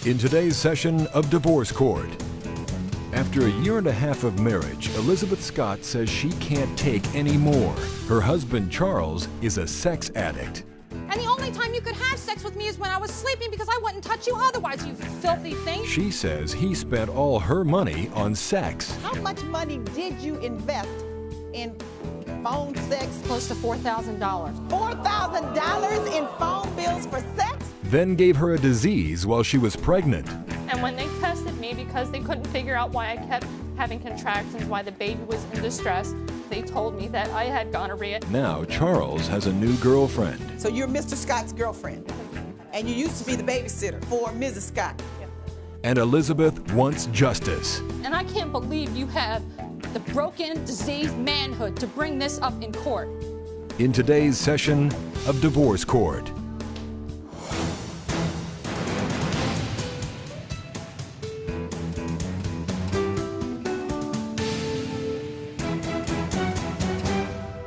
In today's session of Divorce Court, after a year and a half of marriage, Elizabeth Scott says she can't take any more. Her husband, Charles, is a sex addict. And the only time you could have sex with me is when I was sleeping because I wouldn't touch you otherwise, you filthy thing. She says he spent all her money on sex. How much money did you invest in phone sex? Close to $4,000. $4,000 in phone bills for sex? Then gave her a disease while she was pregnant. And when they tested me, because they couldn't figure out why I kept having contractions, why the baby was in distress, they told me that I had gonorrhea. Now Charles has a new girlfriend. So you're Mr. Scott's girlfriend, and you used to be the babysitter for Mrs. Scott. And Elizabeth wants justice. And I can't believe you have the broken, diseased manhood to bring this up in court. In today's session of Divorce Court.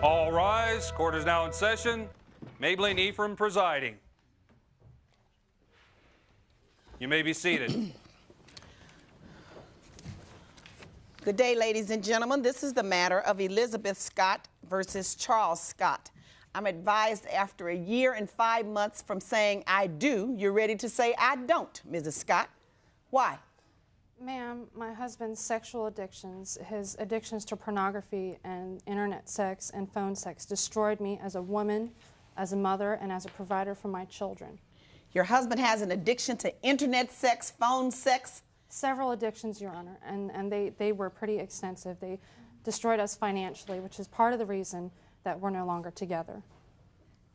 All rise. Court is now in session. Mablean Ephraim presiding. You may be seated. Good day, ladies and gentlemen. This is the matter of Elizabeth Scott versus Charles Scott. I'm advised after a year and 5 months from saying I do, you're ready to say I don't, Mrs. Scott. Why? Ma'am, my husband's sexual addictions, his addictions to pornography and internet sex and phone sex destroyed me as a woman, as a mother, and as a provider for my children. Your husband has an addiction to internet sex, phone sex? Several addictions, Your Honor, and they were pretty extensive. They destroyed us financially, which is part of the reason that we're no longer together.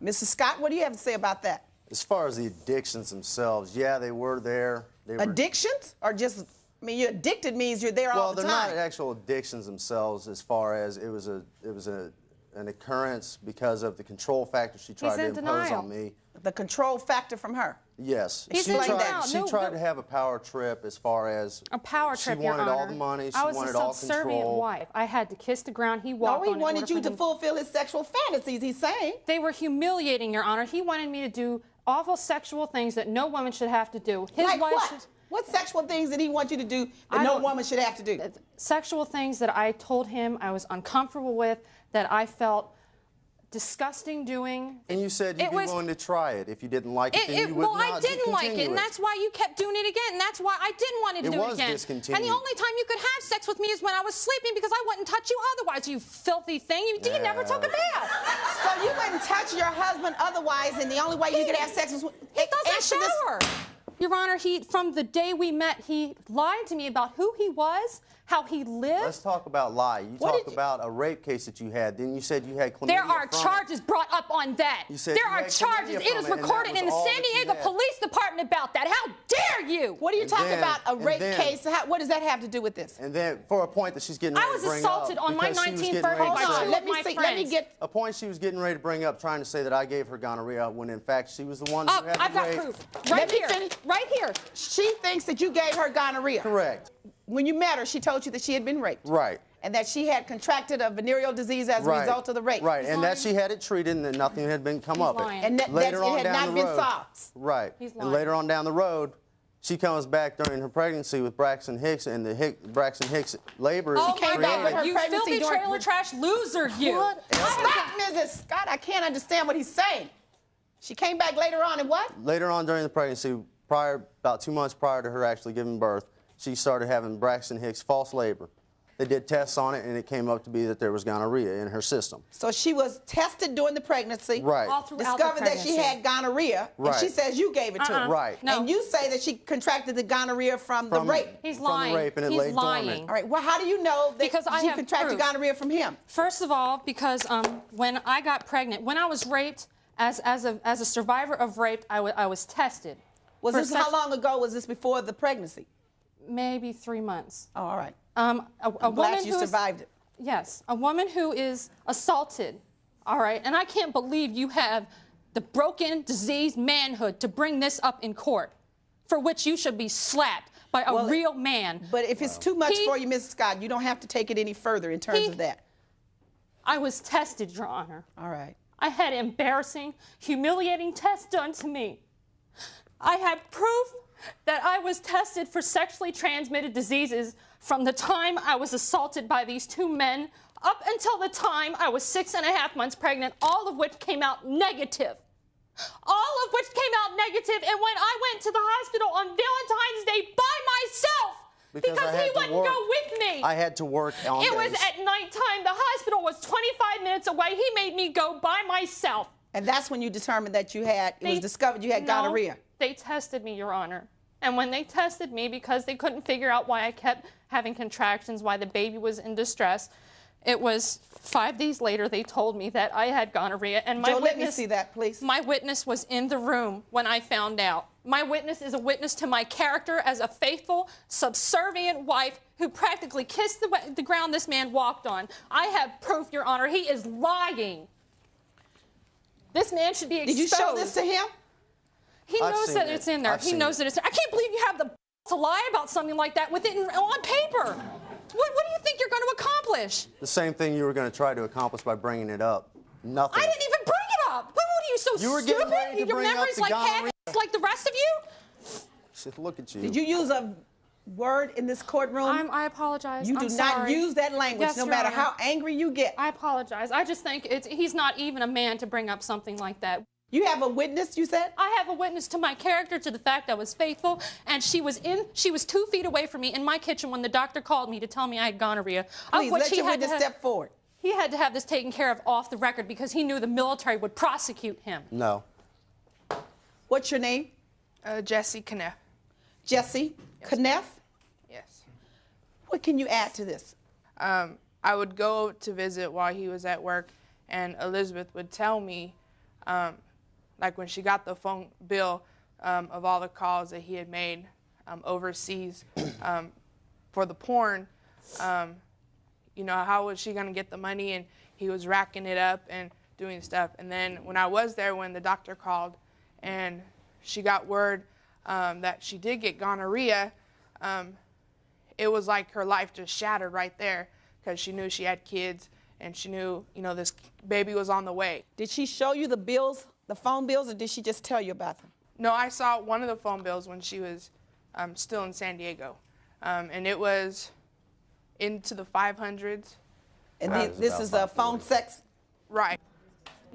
Mrs. Scott, what do you have to say about that? As far as the addictions themselves, yeah, they were there. Addictions? Or just, I mean, you're addicted means you're there all the time. Well, they're not actual addictions themselves as far as it was an occurrence because of the control factor she tried to impose on me. The control factor from her? Yes. He's in denial. She tried to have a power trip as far as a power trip, Your Honor. She wanted all the money. She wanted all control. I was a subservient wife. I had to kiss the ground. He walked on it. No, he wanted you to fulfill his sexual fantasies, he's saying. They were humiliating, Your Honor. He wanted me to do awful sexual things that no woman should have to do. Like what? What sexual things did he want you to do that no woman should have to do? Sexual things that I told him I was uncomfortable with, that I felt disgusting doing. And you said you'd be willing to try it if you didn't like it, then you would not Well, I didn't like it, and that's why you kept doing it again, and that's why I didn't want to do it again. It was discontinued. And the only time you could have sex with me is when I was sleeping because I wouldn't touch you otherwise, you filthy thing. You never took a bath. So you wouldn't touch your husband otherwise, and the only way you could have sex was... He doesn't shower. Your Honor, from the day we met, he lied to me about who he was, how he lived. Let's talk about lie. You talked about a rape case that you had. Then you said you had chlamydia. There are charges brought up on that. You said there are charges. It is recorded in the San Diego Police Department about that. How dare you? What are you talking about? A rape case? What does that have to do with this? And then for a point that she's getting ready to bring up. I was assaulted on my 19th birthday by two of my friends. Let me get a point she was getting ready to bring up, trying to say that I gave her gonorrhea when in fact she was the one who had I've got proof. Right here. Right here. She thinks that you gave her gonorrhea. Correct. When you met her, she told you that she had been raped. Right. And that she had contracted a venereal disease as a result of the rape. Right, and that she had it treated and that nothing had been come up. And that it had not been solved. Right. And later on down the road, she comes back during her pregnancy with Braxton Hicks, and the Braxton Hicks labor is came back with her you pregnancy filthy trailer trash loser, you. What? Stop, Mrs. Scott. I can't understand what he's saying. She came back later on and what? Later on during the pregnancy, about 2 months prior to her actually giving birth, she started having Braxton Hicks false labor. They did tests on it, and it came up to be that there was gonorrhea in her system. So she was tested during the pregnancy. Right. All throughout discovered the that she had gonorrhea. Right. And she says you gave it to her. Right. No. And you say that she contracted the gonorrhea from the rape. He's lying. From the rape, and it He's lay lying. dormant. All right. Well, how do you know that Because I she have contracted proof. gonorrhea from him? First of all, because when I got pregnant, when I was raped, as a survivor of rape, I was tested. How long ago was this before the pregnancy? Maybe 3 months. Oh, all right. I'm glad you survived it. Yes, a woman who is assaulted, all right, and I can't believe you have the broken, diseased manhood to bring this up in court, for which you should be slapped by a real man. But if it's too much for you, Mrs. Scott, you don't have to take it any further in terms of that. I was tested, Your Honor. All right. I had embarrassing, humiliating tests done to me. I have proof that I was tested for sexually transmitted diseases from the time I was assaulted by these two men up until the time I was 6.5 months pregnant, all of which came out negative. All of which came out negative, and when I went to the hospital on Valentine's Day by myself, because he wouldn't go with me. I had to work on It was at nighttime. The hospital was 25 minutes away. He made me go by myself. And that's when you determined that you had, it was discovered you had gonorrhea. They tested me, Your Honor. And when they tested me, because they couldn't figure out why I kept having contractions, why the baby was in distress, it was 5 days later they told me that I had gonorrhea. And my Joe, witness, let me see that, please. My witness was in the room when I found out. My witness is a witness to my character as a faithful, subservient wife who practically kissed the ground this man walked on. I have proof, Your Honor. He is lying. This man should be exposed. Did you show this to him? He knows that it's in there. He knows that it's in there. I can't believe you have the to lie about something like that with it on paper. What do you think you're going to accomplish? The same thing you were going to try to accomplish by bringing it up. Nothing. I didn't even bring it up. What are you, so You were stupid? getting ready to Your bring up memory's the like gonorrhea. like the rest of you? Look at you. Did you use a word in this courtroom? I apologize. You do not use that language, no matter how angry you get. I apologize. I just think he's not even a man to bring up something like that. You have a witness, you said? I have a witness to my character, to the fact I was faithful, and she was 2 feet away from me in my kitchen when the doctor called me to tell me I had gonorrhea. Please, let your witness step forward. He had to have this taken care of off the record because he knew the military would prosecute him. No. What's your name? Jesse Kneff. Jesse Kneff? Yes. What can you add to this? I would go to visit while he was at work, and Elizabeth would tell me, like when she got the phone bill of all the calls that he had made overseas for the porn, you know, how was she going to get the money? And he was racking it up and doing stuff. And then when I was there, when the doctor called and she got word that she did get gonorrhea, it was like her life just shattered right there because she knew she had kids and she knew, you know, this baby was on the way. Did she show you the bills, the phone bills, or did she just tell you about them? No, I saw one of the phone bills when she was still in San Diego. And it was into the 500s. And this is a phone sex? Right.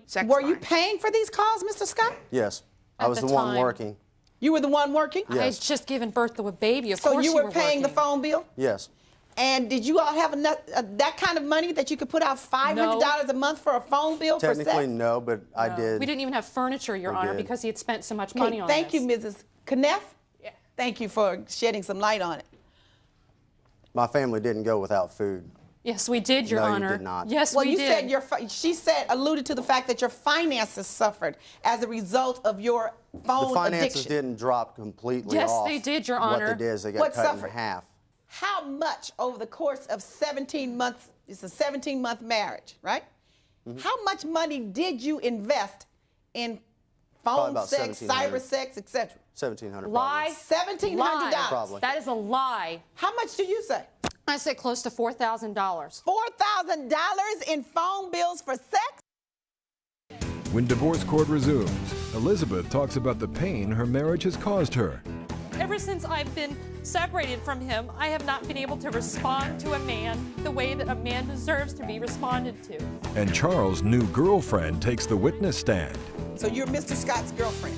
Sex Were you line. paying for these calls, Mr. Scott? Yes. I was the one working. You were the one working? I had just given birth to a baby. Of so course you were paying the phone bill? Yes. And did you all have enough that kind of money that you could put out $500 a month for a phone bill for sex? Technically, no, but I did. We didn't even have furniture, Your Honor, because he had spent so much money on Thank this. you, Mrs. Kneff. Yeah. Thank you for shedding some light on it. My family didn't go without food. Yes, we did, Your Honor. No, you did not. Yes, well, we you did. said she alluded to the fact that your finances suffered as a result of your phone The finances addiction. didn't drop completely Yes, off. they did, Your Honor. What they did is they got What cut suffered? in half. How much over the course of 17 months, it's a 17-month marriage, right? Mm-hmm. How much money did you invest in phone about sex, cyber sex, etc.? $1,700. Lie. $1,700. Lie. Probably. That is a lie. How much do you say? I say close to $4,000. $4,000 in phone bills for sex? When divorce court resumes, Elizabeth talks about the pain her marriage has caused her. Ever since I've been separated from him, I have not been able to respond to a man the way that a man deserves to be responded to. And Charles' new girlfriend takes the witness stand. So you're Mr. Scott's girlfriend,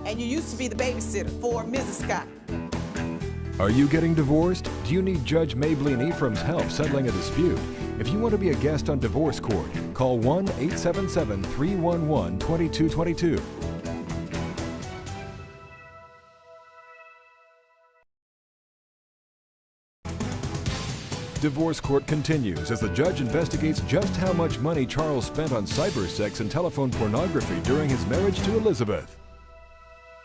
and you used to be the babysitter for Mrs. Scott. Are you getting divorced? Do you need Judge Mablean Ephraim's help settling a dispute? If you want to be a guest on Divorce Court, call 1-877-311-2222. Divorce Court continues as the judge investigates just how much money Charles spent on cyber sex and telephone pornography during his marriage to Elizabeth.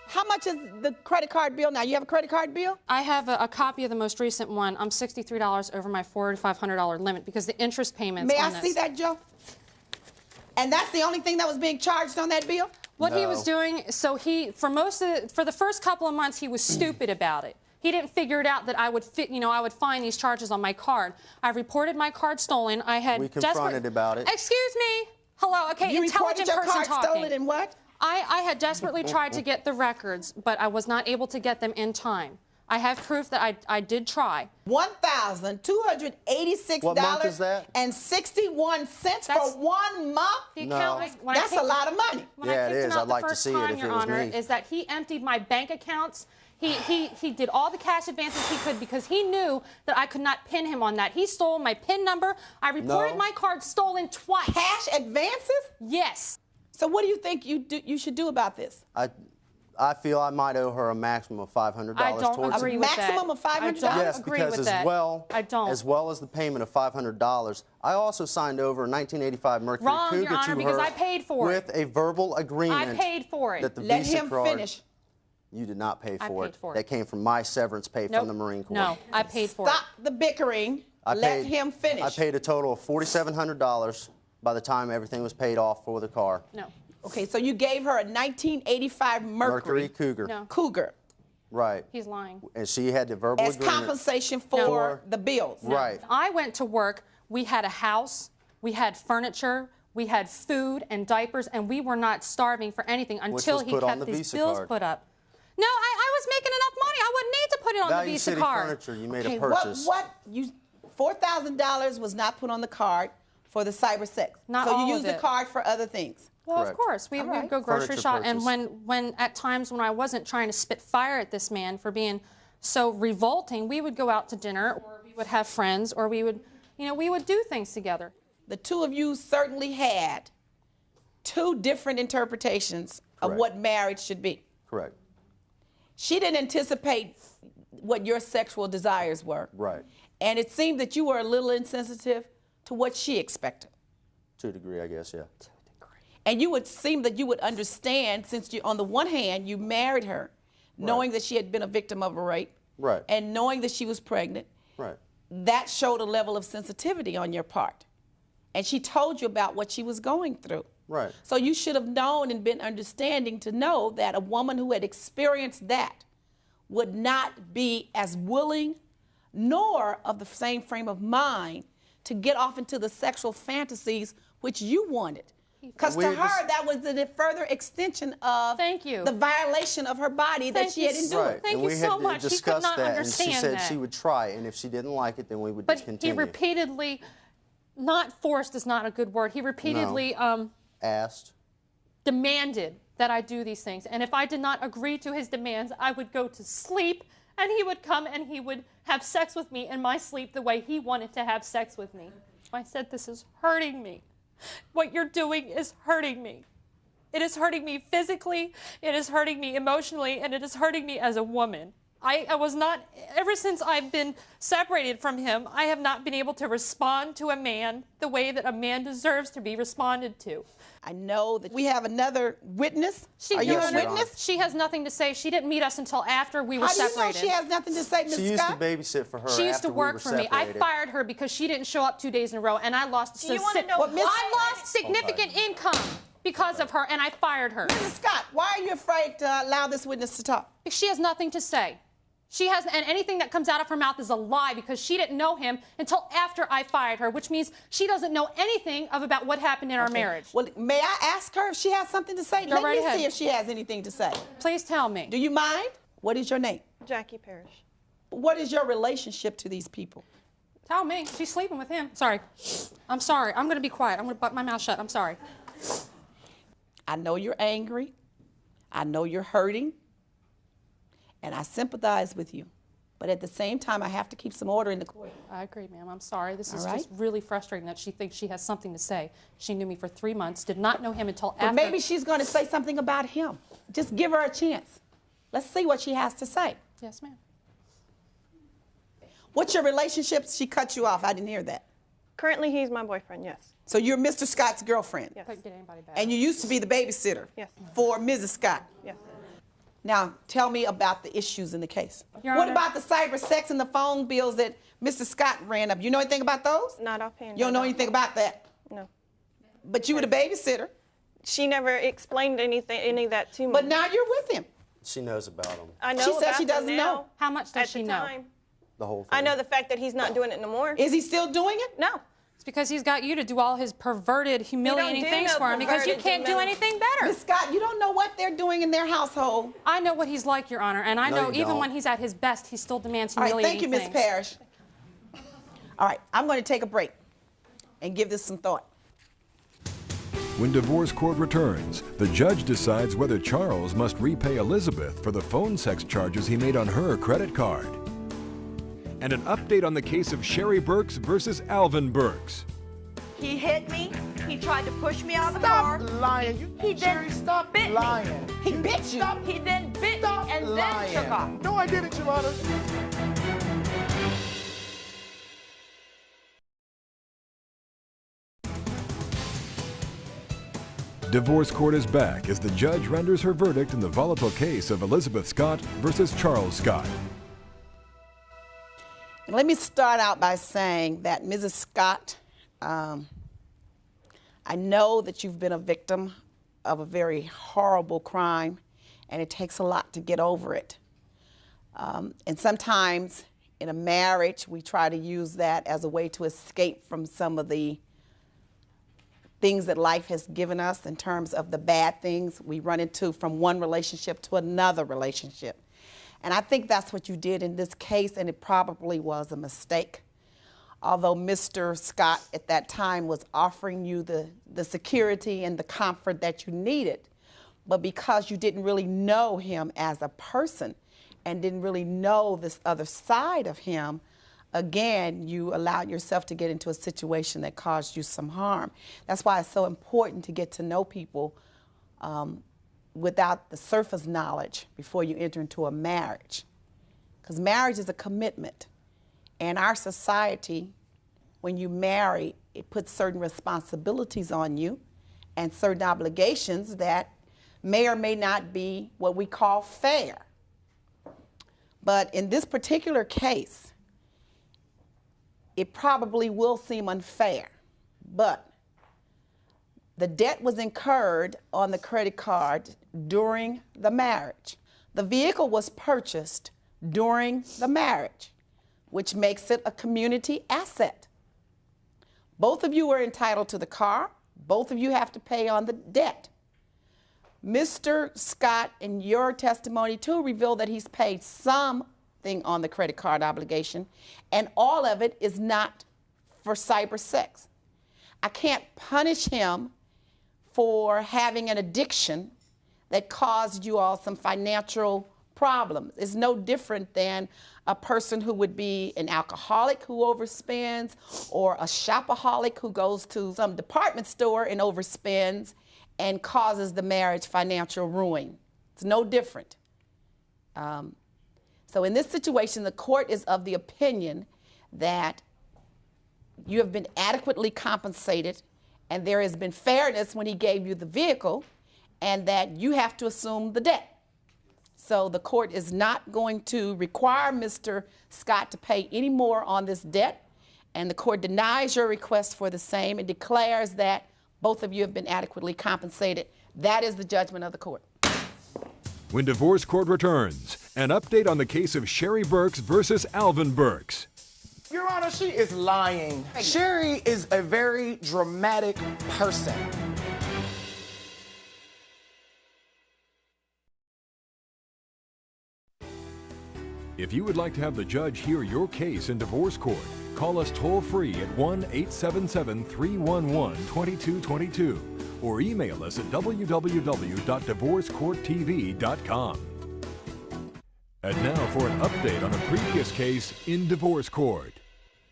How much is the credit card bill now? You have a credit card bill? I have a copy of the most recent one. I'm $63 over my $4,500 limit because the interest payments May on I this. see that, Joe? And that's the only thing that was being charged on that bill? What he was doing, so for the first couple of months, he was stupid about it. He didn't figure it out that I would I would find these charges on my card. I reported my card stolen. I had We confronted about it. Excuse me. Hello. Okay. You intelligent reported your person card talking. stolen and what? I had desperately tried to get the records, but I was not able to get them in time. I have proof that I did try. $1,286 What month is that? and 61 cents for 1 month. The No. account was, when I That's a kicked lot of money. When Yeah, I it kicked him is. out I'd the like to first see it time, if Your it was Honor, me. is that he emptied my bank accounts. He did all the cash advances he could because he knew that I could not pin him on that. He stole my PIN number. I reported No. my card stolen twice. Cash advances? Yes. So what do you think you should do about this? I feel I might owe her a maximum of $500 I don't towards agree it. with that. Maximum of $500? I don't Yes, agree because with that. I don't. as well as the payment of $500, I also signed over a 1985 Mercury Wrong, Cougar Your Honor, to because her I paid for it. with a verbal agreement. I paid for it. That the Let Visa him card, finish. You did not pay I for paid it. for it. That came from my severance pay Nope. from the Marine Corps. No, I paid for it. Stop the bickering. Let him finish. I paid a total of $4,700 by the time everything was paid off for the car. No. Okay, so you gave her a 1985 Mercury Cougar. No. Cougar Right. He's lying. And she had the verbal as agreement. compensation for the bills. Right. I went to work. We had a house. We had furniture. We had food and diapers, and we were not starving for anything until was he put on kept the these Visa bills card. put up. No, I was making enough money. I wouldn't need to put it on the Value Visa City card. Furniture, you made Okay, a purchase. $4,000 was not put on the card for the cyber sex. Not so all you of used the it. card for other things. Well, Correct. of course. We All would right. go grocery Furniture shop, and purchase. when at times when I wasn't trying to spit fire at this man for being so revolting, we would go out to dinner, or we would have friends, or we would do things together. The two of you certainly had two different interpretations of Correct. what marriage should be. Correct. She didn't anticipate what your sexual desires were. Right. And it seemed that you were a little insensitive to what she expected. To a degree, I guess, yeah. And you would seem that you would understand, since you, on the one hand, you married her, knowing that she had been a victim of a rape, Right. and knowing that she was pregnant. Right. That showed a level of sensitivity on your part. And she told you about what she was going through. Right. So you should have known and been understanding to know that a woman who had experienced that would not be as willing nor of the same frame of mind to get off into the sexual fantasies which you wanted. Because to her, that was a further extension of Thank you. the violation of her body that Thank she you had so- endured. Right. Thank and you we so had much. He could discussed not that, and understand she said that. she would try, and if she didn't like it, then we would But discontinue. he repeatedly, not forced is not a good word, he repeatedly Asked. demanded that I do these things. And if I did not agree to his demands, I would go to sleep, and he would come and he would have sex with me in my sleep the way he wanted to have sex with me. I said, this is hurting me. What you're doing is hurting me. It is hurting me physically, it is hurting me emotionally, and it is hurting me as a woman. I was not, ever since I've been separated from him, I have not been able to respond to a man the way that a man deserves to be responded to. I know that we have another witness. Are you Your a Honor, witness? She has nothing to say. She didn't meet us until after we were How do you know separated. she has nothing to say, Ms. She used to Scott? babysit for her She used after to we work were for me. I separated. fired her because she didn't show up 2 days in a row, and I lost. Do you want to know What, Miss- I lost significant income because of her, and I fired her. Mrs. Scott, why are you afraid to allow this witness to talk? She has nothing to say. She has, and anything that comes out of her mouth is a lie because she didn't know him until after I fired her, which means she doesn't know anything about what happened in our marriage. Well, may I ask her if she has something to say? Go Let right me ahead. see if she has anything to say. Please tell me. Do you mind? What is your name? Jackie Parrish. What is your relationship to these people? Tell me. She's sleeping with him. Sorry. I'm sorry. I'm going to be quiet. I'm going to butt my mouth shut. I'm sorry. I know you're angry. I know you're hurting. And I sympathize with you. But at the same time, I have to keep some order in the court. I agree, ma'am. I'm sorry. This is All right. just really frustrating that she thinks she has something to say. She knew me for 3 months, did not know him until But after. maybe she's going to say something about him. Just give her a chance. Let's see what she has to say. Yes, ma'am. What's your relationship? She cut you off. I didn't hear that. Currently, he's my boyfriend, yes. So you're Mr. Scott's girlfriend. Yes. Couldn't get anybody back. And you used to be the babysitter Yes. for Mrs. Scott. Yes. Now, tell me about the issues in the case. Your What Honor. about the cyber sex and the phone bills that Mr. Scott ran up? You know anything about those? Not offhand. You don't know anything about that? No. But you were the babysitter. She never explained any of that to me. But now you're with him. She knows about them. I know She said about she them doesn't now. know. How much does At she the know? time, The whole thing. I know the fact that he's not doing it no more. Is he still doing it? No. It's because he's got you to do all his perverted, humiliating things for him because you can't do anything better. Ms. Scott, you don't know what they're doing in their household. I know what he's like, Your Honor, and I No, know you even don't. when he's at his best, he still demands All right, humiliating thank you, Ms. Parrish. All right, I'm going to take a break and give this some thought. When divorce court returns, the judge decides whether Charles must repay Elizabeth for the phone sex charges he made on her credit card. And an update on the case of Sherry Burks versus Alvin Burks. He hit me. He tried to push me out of the car. Stop lying. He Sherry, then stop bit lying. me. He bit you. He then bit me and lying. then took off. No, I didn't, Your Honor. Divorce court is back as the judge renders her verdict in the volatile case of Elizabeth Scott versus Charles Scott. And let me start out by saying that Mrs. Scott, I know that you've been a victim of a very horrible crime, and it takes a lot to get over it. And sometimes in a marriage, we try to use that as a way to escape from some of the things that life has given us in terms of the bad things we run into from one relationship to another relationship. And I think that's what you did in this case, and it probably was a mistake. Although Mr. Scott at that time was offering you the security and the comfort that you needed, but because you didn't really know him as a person and didn't really know this other side of him, again, you allowed yourself to get into a situation that caused you some harm. That's why it's so important to get to know people without the surface knowledge before you enter into a marriage. Because marriage is a commitment. And our society, when you marry, it puts certain responsibilities on you and certain obligations that may or may not be what we call fair. But in this particular case, it probably will seem unfair, but the debt was incurred on the credit card during the marriage. The vehicle was purchased during the marriage, which makes it a community asset. Both of you are entitled to the car. Both of you have to pay on the debt. Mr. Scott, in your testimony too, revealed that he's paid something on the credit card obligation, and all of it is not for cyber sex. I can't punish him for having an addiction that caused you all some financial problems. It's no different than a person who would be an alcoholic who overspends, or a shopaholic who goes to some department store and overspends and causes the marriage financial ruin. It's no different. So in this situation, the court is of the opinion that you have been adequately compensated and there has been fairness when he gave you the vehicle, and that you have to assume the debt. So the court is not going to require Mr. Scott to pay any more on this debt, and the court denies your request for the same and declares that both of you have been adequately compensated. That is the judgment of the court. When divorce court returns, an update on the case of Sherry Burks versus Alvin Burks. Your Honor, she is lying. Sherry is a very dramatic person. If you would like to have the judge hear your case in divorce court, call us toll-free at 1-877-311-2222 or email us at www.divorcecourttv.com. And now for an update on a previous case in divorce court.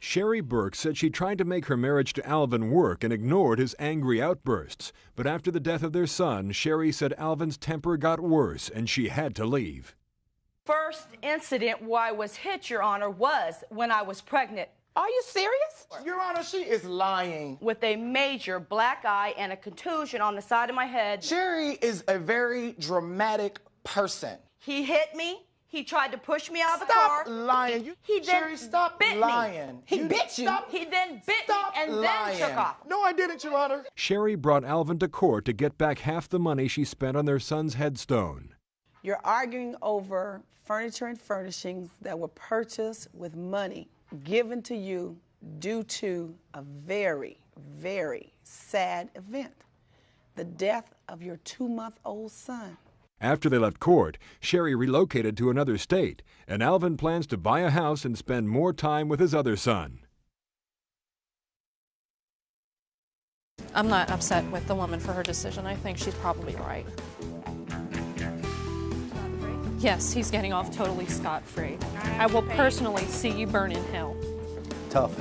Sherry Burks said she tried to make her marriage to Alvin work and ignored his angry outbursts. But after the death of their son, Sherry said Alvin's temper got worse and she had to leave. First incident where I was hit, Your Honor, was when I was pregnant. Are you serious? Your Honor, she is lying. With a major black eye and a contusion on the side of my head. Sherry is a very dramatic person. He hit me. He tried to push me out of the Stop car. lying. He then Sherry, stop bit lying. me. He bit you? He then bit Stop me and lying. then took off. No, I didn't, Your Honor. Sherry brought Alvin to court to get back half the money she spent on their son's headstone. You're arguing over furniture and furnishings that were purchased with money given to you due to a very, very sad event, the death of your 2-month-old son. After they left court, Sherry relocated to another state, and Alvin plans to buy a house and spend more time with his other son. I'm not upset with the woman for her decision. I think she's probably right. Yes, he's getting off totally scot-free. I will personally see you burn in hell. Tough.